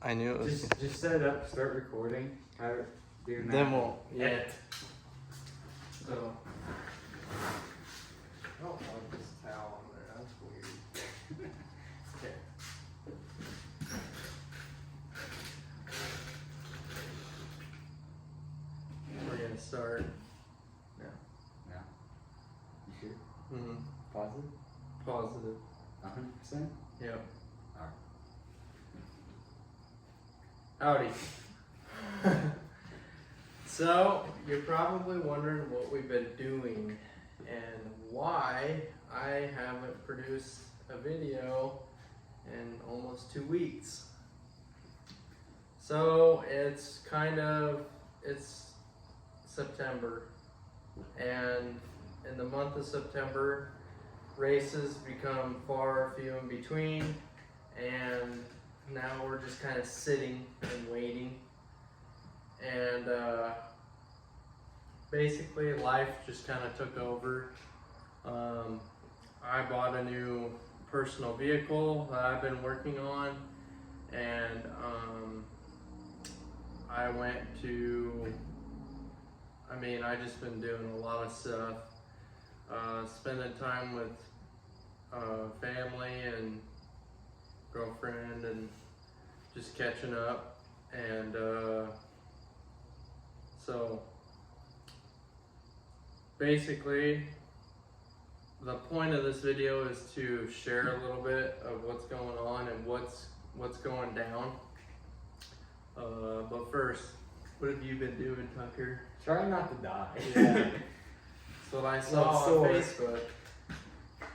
I knew it was. Just set it up, start recording. Then we'll, yeah. So. Oh, I'll just towel on there. That's weird. Okay. We're gonna start now. Yeah. You sure? Mm-hmm. Positive? Positive. 100%? Yep. Alright. Howdy. So, you're probably wondering what we've been doing and why I haven't produced a video in almost 2 weeks. So, it's September, and in the month of September, races become far few in between, and now we're just kind of sitting and waiting. And basically life just kind of took over. I bought a new personal vehicle that I've been working on, and I just been doing a lot of stuff, spending time with family and girlfriend and just catching up. And so basically the point of this video is to share a little bit of what's going on and what's going down. But first, what have you been doing, Tucker? Trying not to die. Yeah. That's what I saw on Facebook.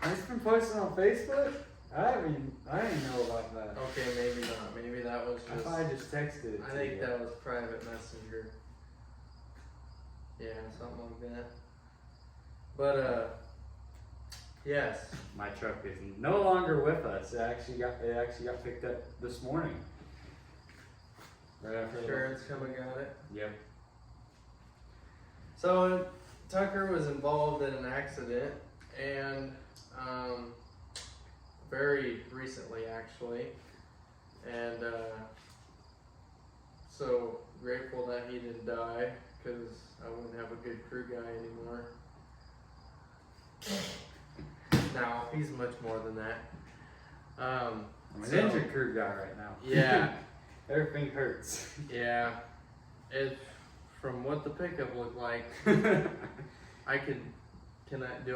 It's been posted on Facebook? I didn't know about that. Okay, maybe not. Maybe that was I just. thought I just texted it. I think that was private messenger. Yeah, something like that. But yes. My truck is no longer with us. It actually got picked up this morning. Right after Insurance come and got it. Yep. So Tucker was involved in an accident, and very recently actually, and so grateful that he didn't die, because I wouldn't have a good crew guy anymore. Now he's much more than that. I'm an injured crew guy right now. Yeah. Everything hurts. Yeah. From what the pickup looked like, do I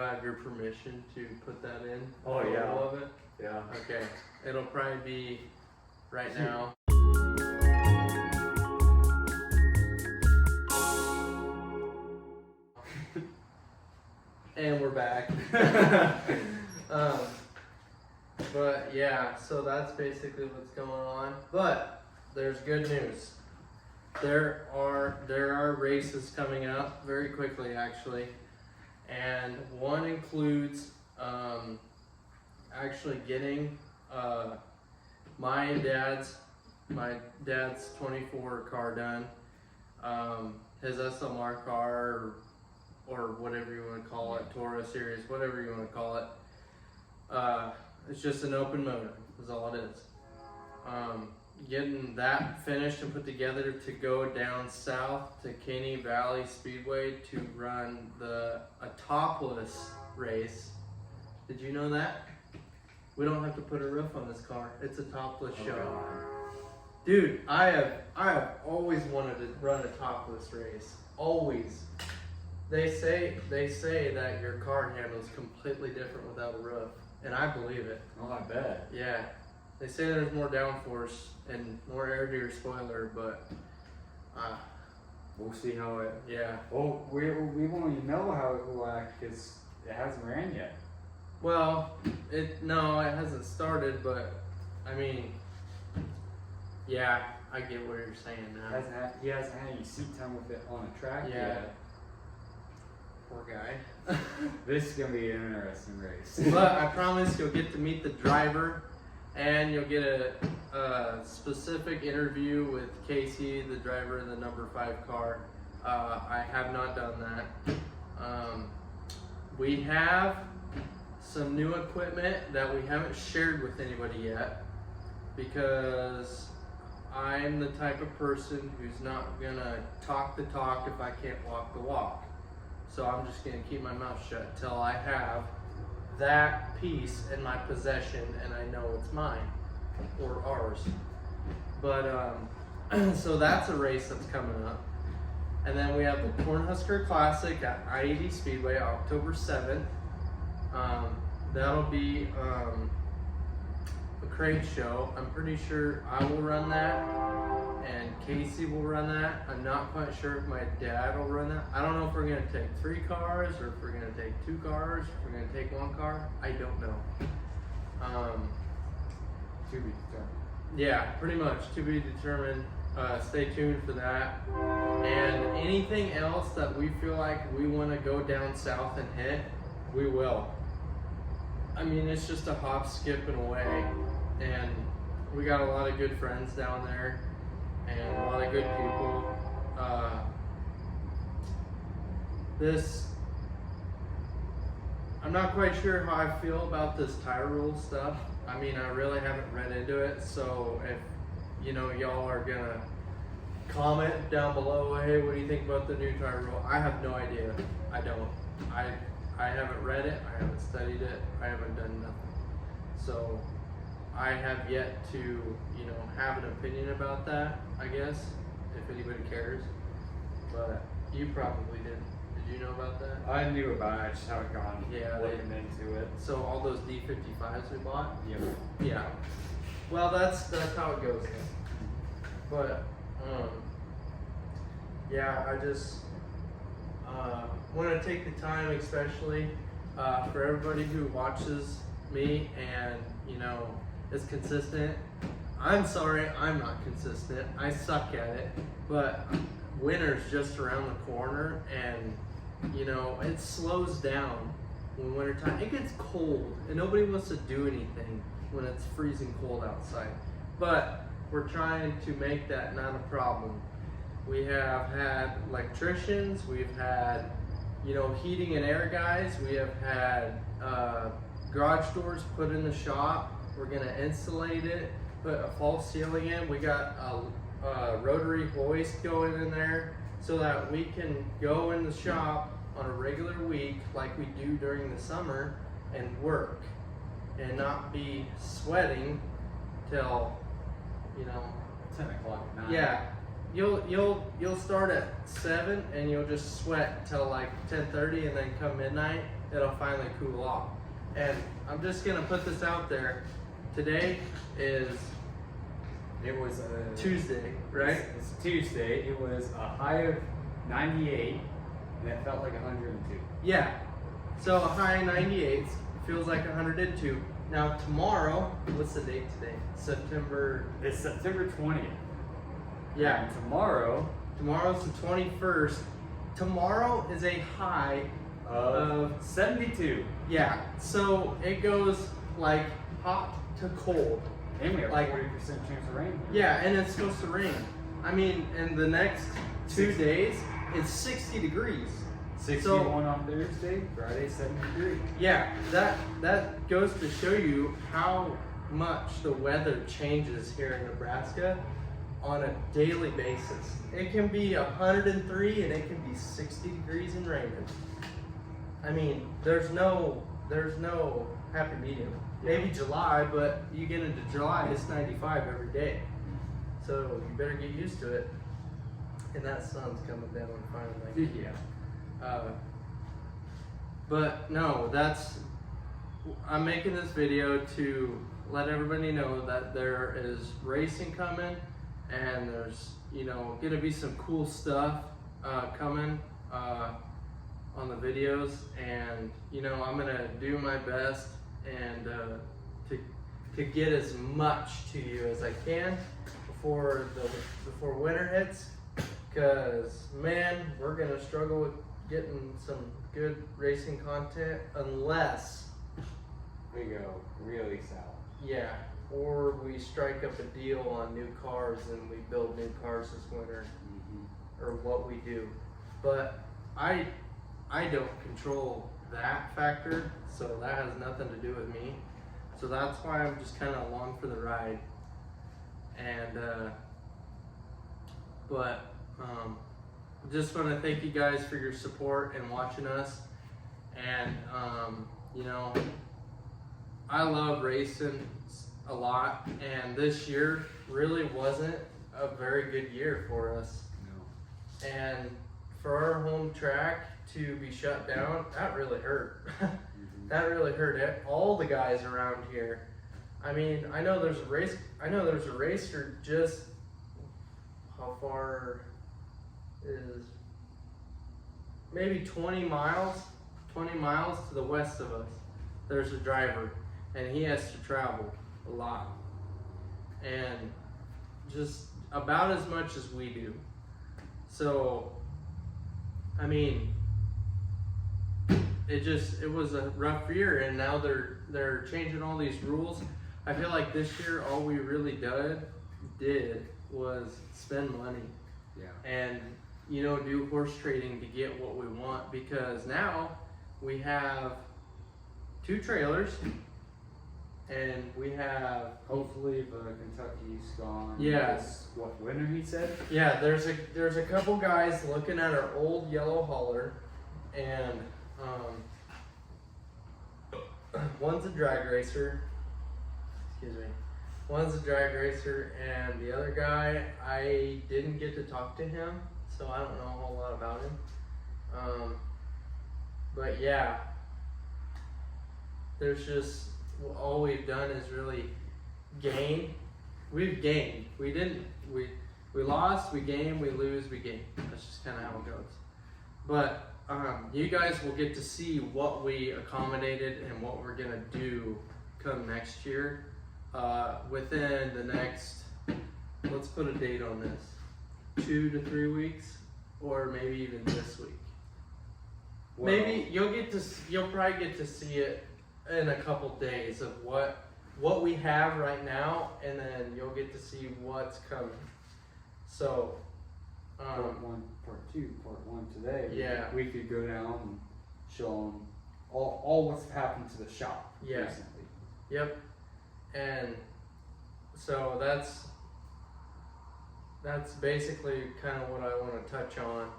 have your permission to put that in? Oh yeah. Of it? Yeah. Okay. It'll probably be right now. And we're back. But yeah, so that's basically what's going on. But there's good news. There are races coming up very quickly, actually, and one includes actually getting my dad's 24 car done, his SLR car, or whatever you want to call it, Toro Series, whatever you want to call it. It's just an open motor, is all it is. Getting that finished and put together to go down south to Caney Valley Speedway to run a topless race. Did you know that? We don't have to put a roof on this car. It's a topless show. God. Dude, I have always wanted to run a topless race. Always. They say that your car handles completely different without a roof, and I believe it. Oh, I bet. Yeah. They say there's more downforce and more air to your spoiler, but we'll see how it. yeah. Well, we won't even know how it will act because it hasn't ran yet. Well, it hasn't started, but I mean, yeah, I get what you're saying now. He hasn't had any seat time with it on the track Yeah. yet. Poor guy. This is gonna be an interesting race. But I promise you'll get to meet the driver, and you'll get a specific interview with Casey, the driver in the number 5 car. I have not done that. We have some new equipment that we haven't shared with anybody yet, because I'm the type of person who's not gonna talk the talk if I can't walk the walk. So I'm just gonna keep my mouth shut till I have that piece in my possession and I know it's mine or ours. But so that's a race that's coming up. And then we have the Cornhusker Classic at I-80 Speedway, October 7th. That'll be a crate show. I'm pretty sure I will run that, and Casey will run that. I'm not quite sure if my dad will run that. I don't know if we're gonna take 3 cars, or if we're gonna take 2 cars, if we're gonna take 1 car. I don't know. To be determined. Yeah, pretty much to be determined. Stay tuned for that. And anything else that we feel like we want to go down south and hit, we will. I mean, it's just a hop, skip, and away. And we got a lot of good friends down there and a lot of good people. I'm not quite sure how I feel about this tire rule stuff. I mean, I really haven't read into it, so if y'all are gonna comment down below, hey, what do you think about the new tire rule? I have no idea. I don't. I haven't read it. I haven't studied it. I haven't done nothing. So I have yet to, have an opinion about that, I guess, if anybody cares. But you probably did. Did you know about that? I knew about it, I just haven't gone looking into it. So all those D55s we bought? Yep. Yeah. Well, that's how it goes. But yeah, I just want to take the time, especially for everybody who watches me and is consistent. I'm sorry, I'm not consistent. I suck at it. But winter's just around the corner, and it slows down when wintertime. It gets cold, and nobody wants to do anything when it's freezing cold outside. But we're trying to make that not a problem. We have had electricians, we've had, heating and air guys, we have had garage doors put in the shop. We're gonna insulate it, put a false ceiling in. We got a rotary hoist going in there so that we can go in the shop on a regular week like we do during the summer and work and not be sweating till 10 o'clock at night. yeah, you'll start at 7 and you'll just sweat till like 10:30, and then come midnight it'll finally cool off. And I'm just gonna put this out there. Today is It was Tuesday, right? It's Tuesday. It was a high of 98, and it felt like 102. Yeah. So a high of 98 feels like 102. Now tomorrow, what's the date today? It's September 20th. Yeah. And tomorrow's the 21st. Tomorrow is a high of 72. Yeah. So it goes like hot to cold. And we have Like 40% chance of rain. Yeah, and it's supposed to rain. I mean, in the next 2 days, it's 60 degrees. 61 on Thursday, Friday 73. Yeah, that goes to show you how much the weather changes here in Nebraska on a daily basis. It can be 103 and it can be 60 degrees and raining. I mean, there's no happy medium. Maybe July, but you get into July, it's 95 every day. So you better get used to it. And that sun's coming down finally. Yeah. But no, I'm making this video to let everybody know that there is racing coming, and there's gonna be some cool stuff coming on the videos, and I'm gonna do my best and to get as much to you as I can before winter hits, because man, we're gonna struggle with getting some good racing content unless We go really south. yeah, or we strike up a deal on new cars and we build new cars this winter, or what we do. But I don't control that factor, so that has nothing to do with me. So that's why I'm just kind of along for the ride. And But just want to thank you guys for your support and watching us. And you know, I love racing a lot, and this year really wasn't a very good year for us. No. And for our home track to be shut down, that really hurt. That really hurt all the guys around here. I mean, I know there's a racer just, how far is, maybe 20 miles to the west of us. There's a driver, and he has to travel a lot, and just about as much as we do. So, I mean, it was a rough year, and now they're changing all these rules. I feel like this year all we really did was spend money. Yeah. And you know, do horse trading to get what we want, because now we have 2 trailers, and we have, Hopefully the Kentucky's gone. Yeah. This, what, winter he said? yeah, there's a couple guys looking at our old yellow hauler, and one's a drag racer. Excuse me. One's a drag racer, and the other guy, I didn't get to talk to him, so I don't know a whole lot about him. But yeah, there's just, all we've done is really gain. We've gained. We lost, we gain, we lose, we gain. That's just kind of how it goes. But you guys will get to see what we accommodated and what we're gonna do come next year. Within the next, let's put a date on this, 2 to 3 weeks, or maybe even this week. Well, Maybe you'll probably get to see it in a couple days of what we have right now, and then you'll get to see what's coming. So, part 1, part 2, part 1 today. Yeah. We could go down and show them all what's happened to the shop Yeah. recently. Yep. And so that's basically kind of what I want to touch on.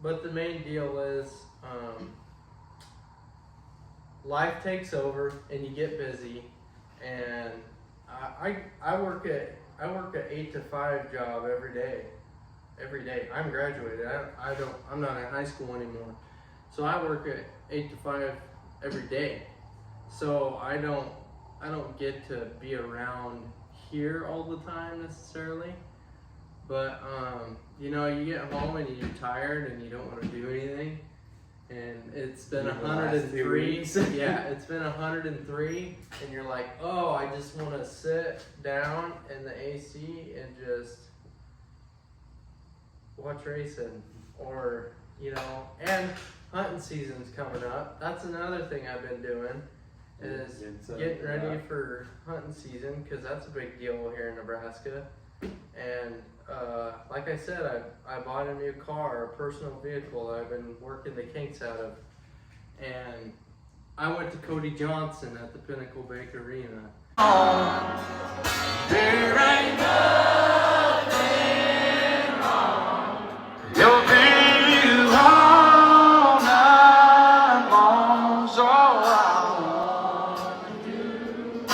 But the main deal is life takes over and you get busy, and I work at 8 to 5 job every day. I'm graduated. I'm not in high school anymore. So I work at 8 to 5 every day. So I don't get to be around here all the time necessarily. But you know, you get home and you're tired and you don't want to do anything. And it's been 103. Yeah, it's been 103, and you're like, oh, I just want to sit down in the AC and just watch racing, or you know. And hunting season's coming up. That's another thing I've been doing, is getting ready for hunting season, because that's a big deal here in Nebraska. And like I said, I bought a new car, a personal vehicle that I've been working the kinks out of. And I went to Cody Johnson at the Pinnacle Bank Arena. There ain't nothing wrong. You'll be all night long, so I want you.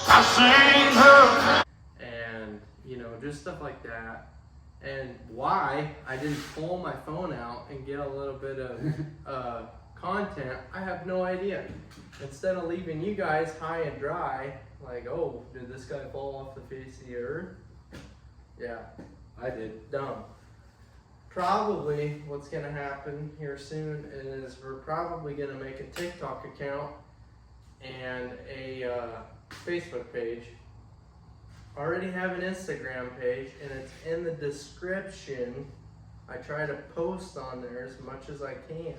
I sing her. And you know, just stuff like that. And why I didn't pull my phone out and get a little bit of content, I have no idea. Instead of leaving you guys high and dry, like, oh, did this guy fall off the face of the earth? Yeah, I did. dumb. Probably what's gonna happen here soon is we're probably gonna make a TikTok account and a Facebook page. Already have an Instagram page, and it's in the description. I try to post on there as much as I can,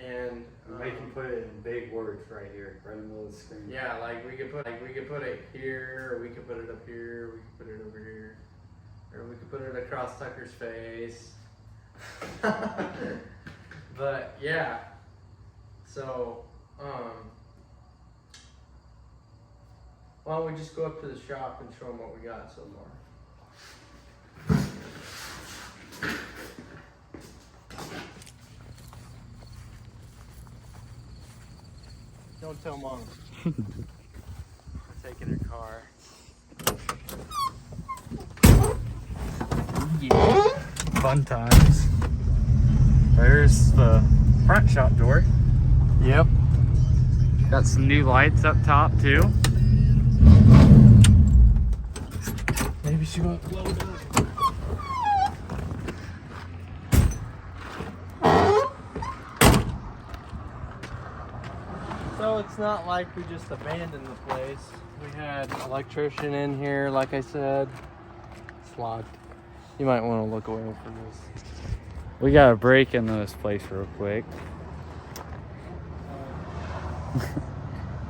and They can put it in big words right here, right in the middle of the screen. yeah, like we could put it here, or we could put it up here, we could put it over here, or we could put it across Tucker's face. But yeah, so Why don't we just go up to the shop and show them what we got so far? Don't tell Mom. We're taking her car. Yeah. Fun times. There's the front shop door. Yep. Got some new lights up top too. Maybe she won't blow it up. So it's not like we just abandoned the place. We had an electrician in here, like I said. It's locked. You might want to look away from this. We got to break into this place real quick.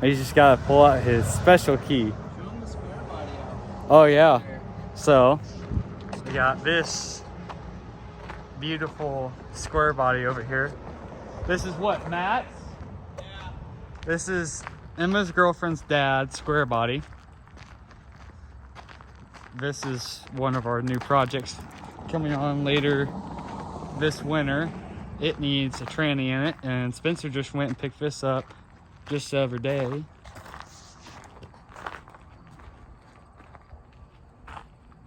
He's just got to pull out his special key. Show him the square body out. Oh yeah. So we got this beautiful square body over here. This is what, Matt? Yeah. This is Emma's girlfriend's dad's square body. This is one of our new projects coming on later this winter. It needs a tranny in it, and Spencer just went and picked this up just the other day.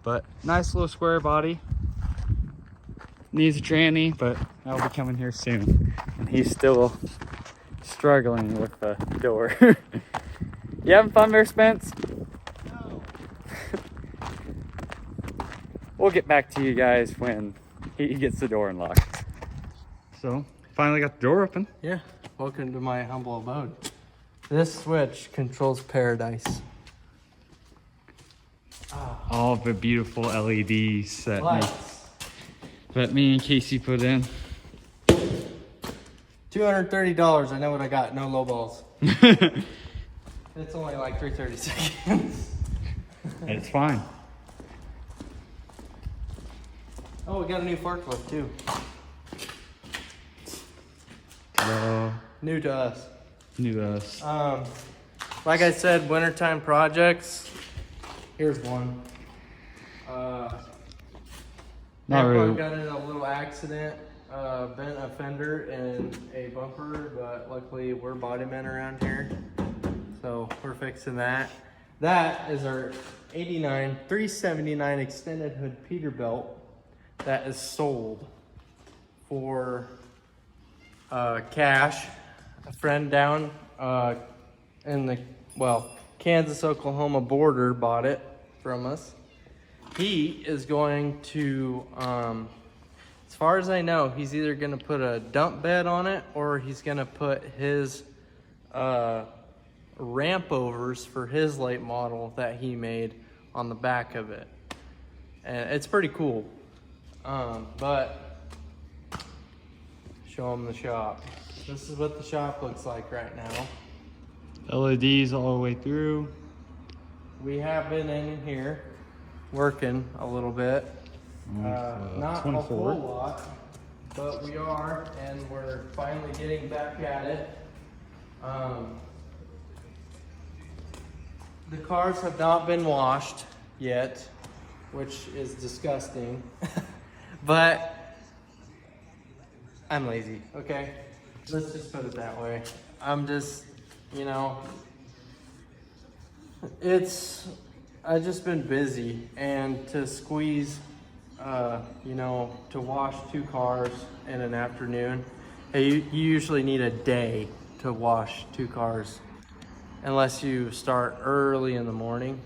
But nice little square body. Needs a tranny, but that'll be coming here soon. And he's still struggling with the door. You having fun there, Spence? No. We'll get back to you guys when he gets the door unlocked. So, finally got the door open. Yeah. Welcome to my humble abode. This switch controls paradise. All the beautiful LEDs Lights. that me and Casey put in. $230. I know what I got. No low balls. It's only like 3:30 seconds. It's fine. Oh, we got a new forklift too. Hello. New to us. New to us. Like I said, wintertime projects. Here's one. Not Grandpa really. got in a little accident, bent a fender and a bumper, but luckily we're body men around here, so we're fixing that. That is our 89 379 extended hood Peterbilt that is sold for cash. A friend down in the Kansas Oklahoma border bought it from us. He is going to, as far as I know, he's either going to put a dump bed on it or he's going to put his ramp overs for his late model that he made on the back of it. And it's pretty cool. But show him the shop. This is what the shop looks like right now. LEDs all the way through. We have been in here working a little bit. Not 24. a whole lot, but we are, and we're finally getting back at it. The cars have not been washed yet, which is disgusting. But I'm lazy, okay? Let's just put it that way. I'm just, I've just been busy, and to squeeze, to wash 2 cars in an afternoon, you usually need a day to wash 2 cars, unless you start early in the morning.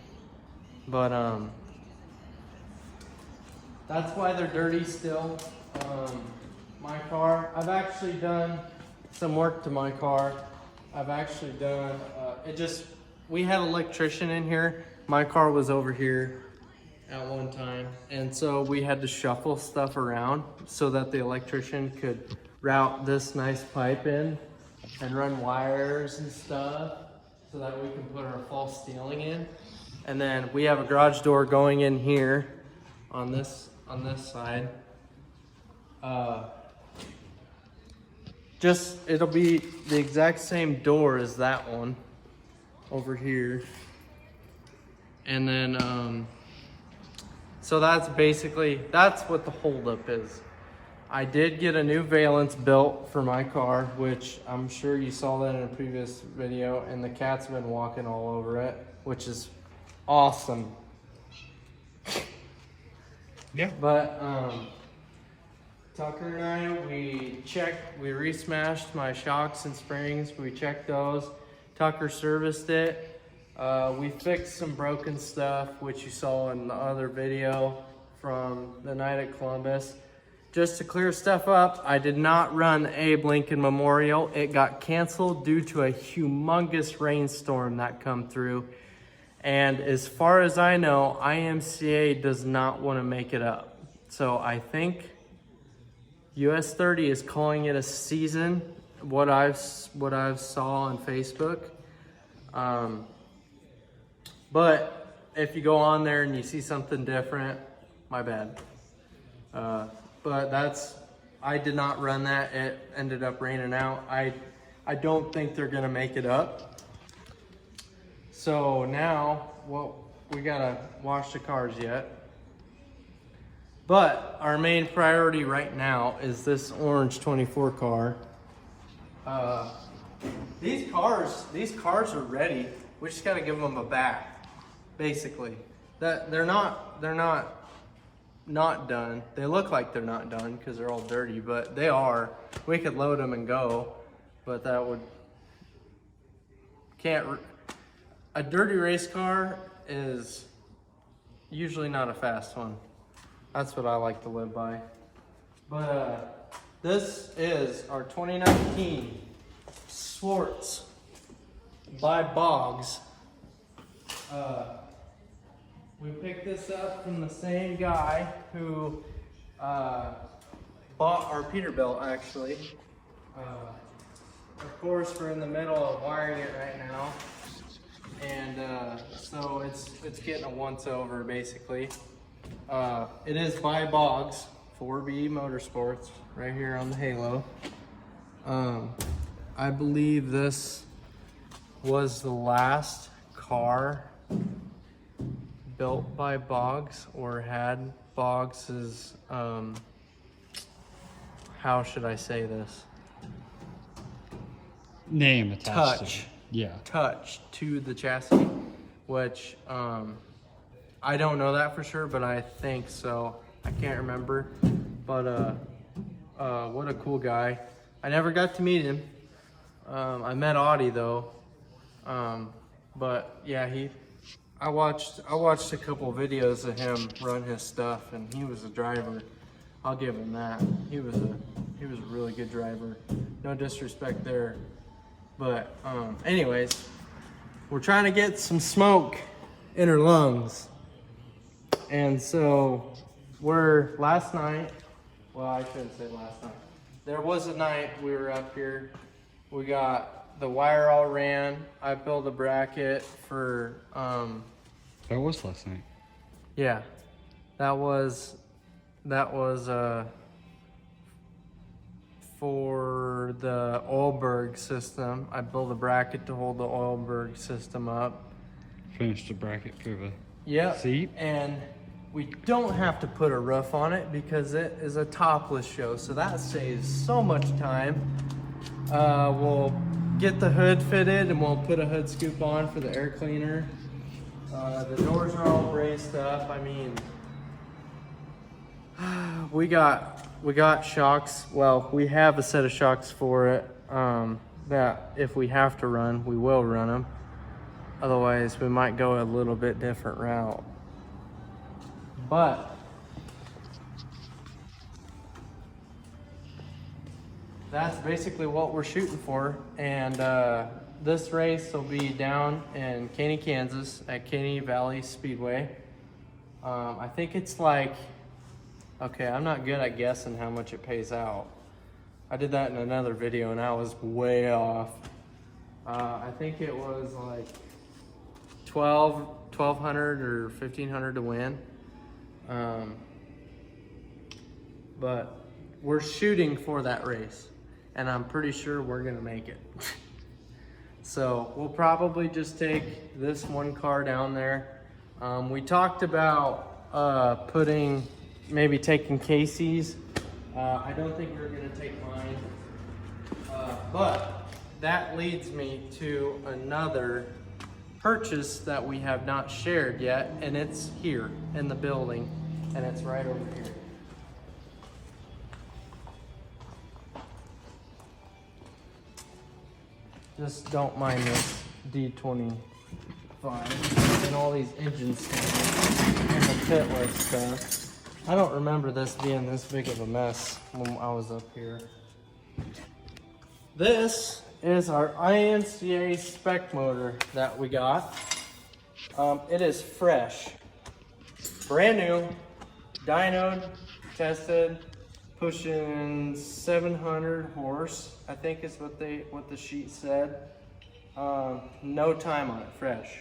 But that's why they're dirty still. My car, I've actually done some work to my car. I've actually done, we had an electrician in here. My car was over here at one time. And so we had to shuffle stuff around so that the electrician could route this nice pipe in and run wires and stuff so that we can put our false ceiling in. And then we have a garage door going in here on this side. It'll be the exact same door as that one over here. And then, so that's what the holdup is. I did get a new valence built for my car, which I'm sure you saw that in a previous video, and the cat's been walking all over it, which is awesome. Yeah. But Tucker and I, we re-smashed my shocks and springs. We checked those. Tucker serviced it. We fixed some broken stuff, which you saw in the other video from the night at Columbus. Just to clear stuff up, I did not run Abe Lincoln Memorial. It got canceled due to a humongous rainstorm that come through. And as far as I know, IMCA does not want to make it up. So I think US 30 is calling it a season, what I've saw on Facebook. But if you go on there and you see something different, my bad. But I did not run that. It ended up raining out. I don't think they're gonna make it up. So now, well, we gotta wash the cars yet. But our main priority right now is this orange 24 car. These cars are ready. We just gotta give them a bath, basically. They're not done. They look like they're not done because they're all dirty, but they are. We could load them and go, but that would a dirty race car is usually not a fast one. That's what I like to live by. But this is our 2019 Swartz by Boggs. We picked this up from the same guy who bought our Peterbilt, actually. Of course, we're in the middle of wiring it right now. And so it's getting a once over, basically. It is by Boggs, 4B Motorsports, right here on the Halo. I believe this was the last car built by Boggs, or had Boggs's, how should I say this? Name attached to it. Yeah. Touch to the chassis, which I don't know that for sure, but I think so. I can't remember, but what a cool guy. I never got to meet him. I met Audie though, but yeah, I watched a couple of videos of him run his stuff, and he was a driver. I'll give him that. He was a really good driver. No disrespect there. But anyways, we're trying to get some smoke in her lungs. And so last night, well, I shouldn't say last night. There was a night we were up here. We got the wire all ran. I built a bracket for, That was last night. yeah, that was for the Oilberg system. I built a bracket to hold the Oilberg system up. Finished the bracket for the Yep. seat. And we don't have to put a roof on it because it is a topless show, so that saves so much time. We'll get the hood fitted and we'll put a hood scoop on for the air cleaner. The doors are all braced up. I mean, we got shocks. Well, we have a set of shocks for it that if we have to run, we will run them. Otherwise, we might go a little bit different route. But that's basically what we're shooting for. And this race will be down in Caney, Kansas at Caney Valley Speedway. I think it's like, okay, I'm not good at guessing how much it pays out. I did that in another video and I was way off. I think it was like $1,200 or $1,500 to win. But we're shooting for that race and I'm pretty sure we're gonna make it. So we'll probably just take this one car down there. We talked about taking Casey's. I don't think we're gonna take mine, but that leads me to another purchase that we have not shared yet, and it's here in the building, and it's right over here. Just don't mind this D25 and all these engine standards and the pitless stuff. I don't remember this being this big of a mess when I was up here. This is our INCA spec motor that we got. It is fresh, brand new, dynoed, tested, pushing 700 horse, I think is what the sheet said. No time on it, fresh.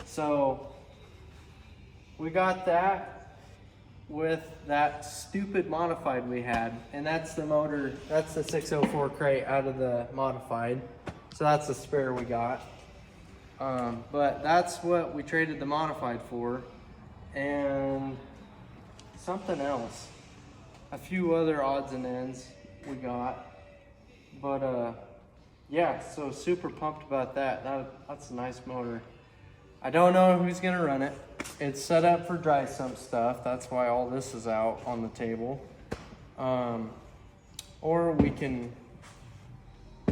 So we got that with that stupid modified we had, and that's the motor, that's the 604 crate out of the modified. So that's the spare we got. But that's what we traded the modified for, and something else. A few other odds and ends we got, but yeah, so super pumped about that. That's a nice motor. I don't know who's gonna run it. It's set up for dry sump stuff. That's why all this is out on the table. Or we can,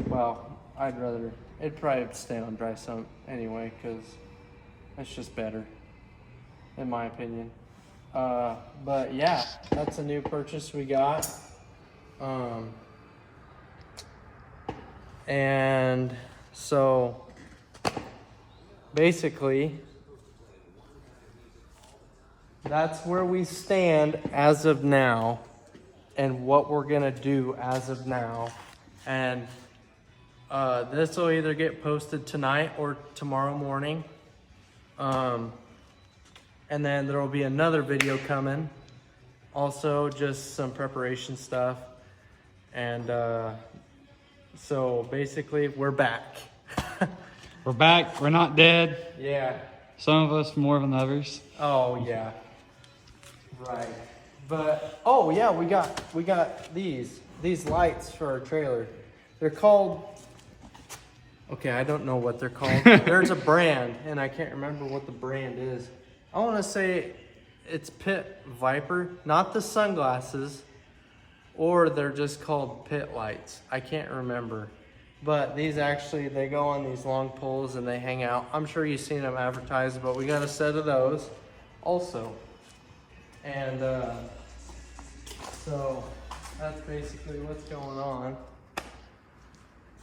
well, it'd probably stay on dry sump anyway, because it's just better, in my opinion. But yeah, that's a new purchase we got. And so basically that's where we stand as of now and what we're gonna do as of now. And this will either get posted tonight or tomorrow morning. And then there will be another video coming. Also, just some preparation stuff. And so basically, we're back. We're back. We're not dead. Yeah. Some of us more than others. Oh yeah. Right. But oh yeah, we got these lights for our trailer. They're called. Okay, I don't know what they're called. There's a brand, and I can't remember what the brand is. I want to say it's Pit Viper, not the sunglasses, or they're just called pit lights. I can't remember. But these actually, they go on these long poles and they hang out. I'm sure you've seen them advertised, but we got a set of those also. And so that's basically what's going on.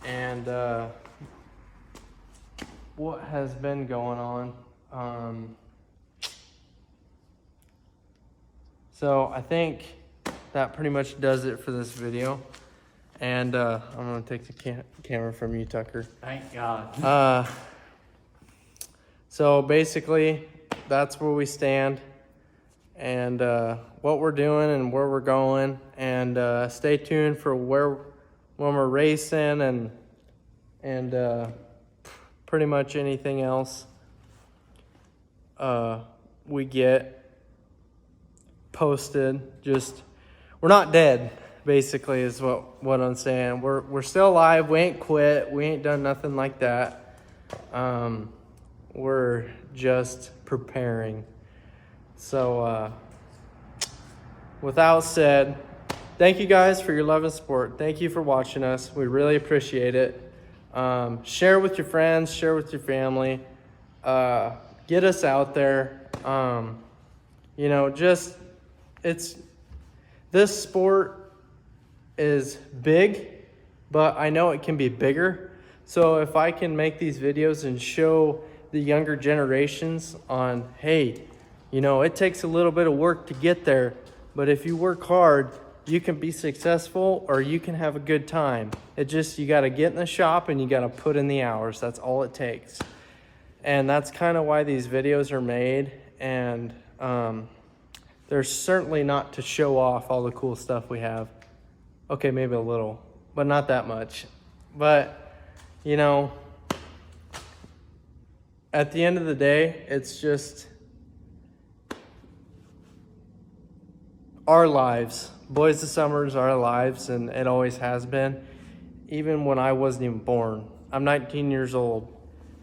And what has been going on. So I think that pretty much does it for this video. And I'm gonna take the camera from you, Tucker. Thank God. So basically, that's where we stand, and what we're doing and where we're going. And stay tuned for when we're racing and pretty much anything else we get posted. Just, we're not dead, basically, is what I'm saying. We're still alive. We ain't quit. We ain't done nothing like that. We're just preparing. So without said, thank you guys for your love and support. Thank you for watching us. We really appreciate it. Share with your friends, share with your family, get us out there. You know, just, this sport is big, but I know it can be bigger. So if I can make these videos and show the younger generations on, hey, you know, it takes a little bit of work to get there, but if you work hard, you can be successful or you can have a good time. You got to get in the shop and you got to put in the hours. That's all it takes. And that's kind of why these videos are made. And they're certainly not to show off all the cool stuff we have. Okay, maybe a little, but not that much. But, you know, at the end of the day, it's just our lives. Boys of Summer is our lives, and it always has been. Even when I wasn't even born. I'm 19 years old.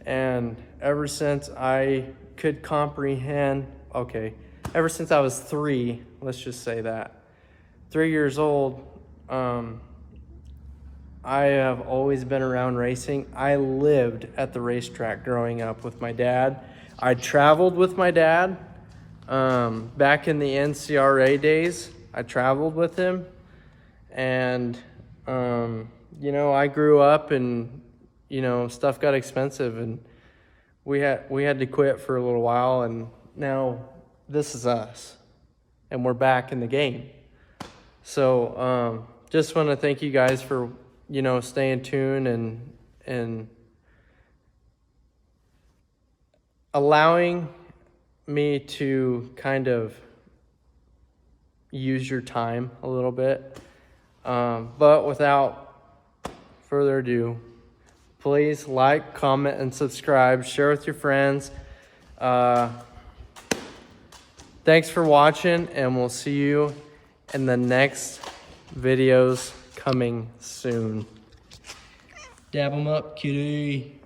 And ever since I could comprehend, ever since I was 3, let's just say that, 3 years old, I have always been around racing. I lived at the racetrack growing up with my dad. I traveled with my dad. Back in the NCRA days, I traveled with him. And, I grew up and, stuff got expensive and we had to quit for a little while, and now this is us and we're back in the game. So, just want to thank you guys for, staying tuned and allowing me to kind of use your time a little bit. But without further ado, please like, comment, and subscribe. Share with your friends. Thanks for watching, and we'll see you in the next videos coming soon. Dab 'em up, kitty.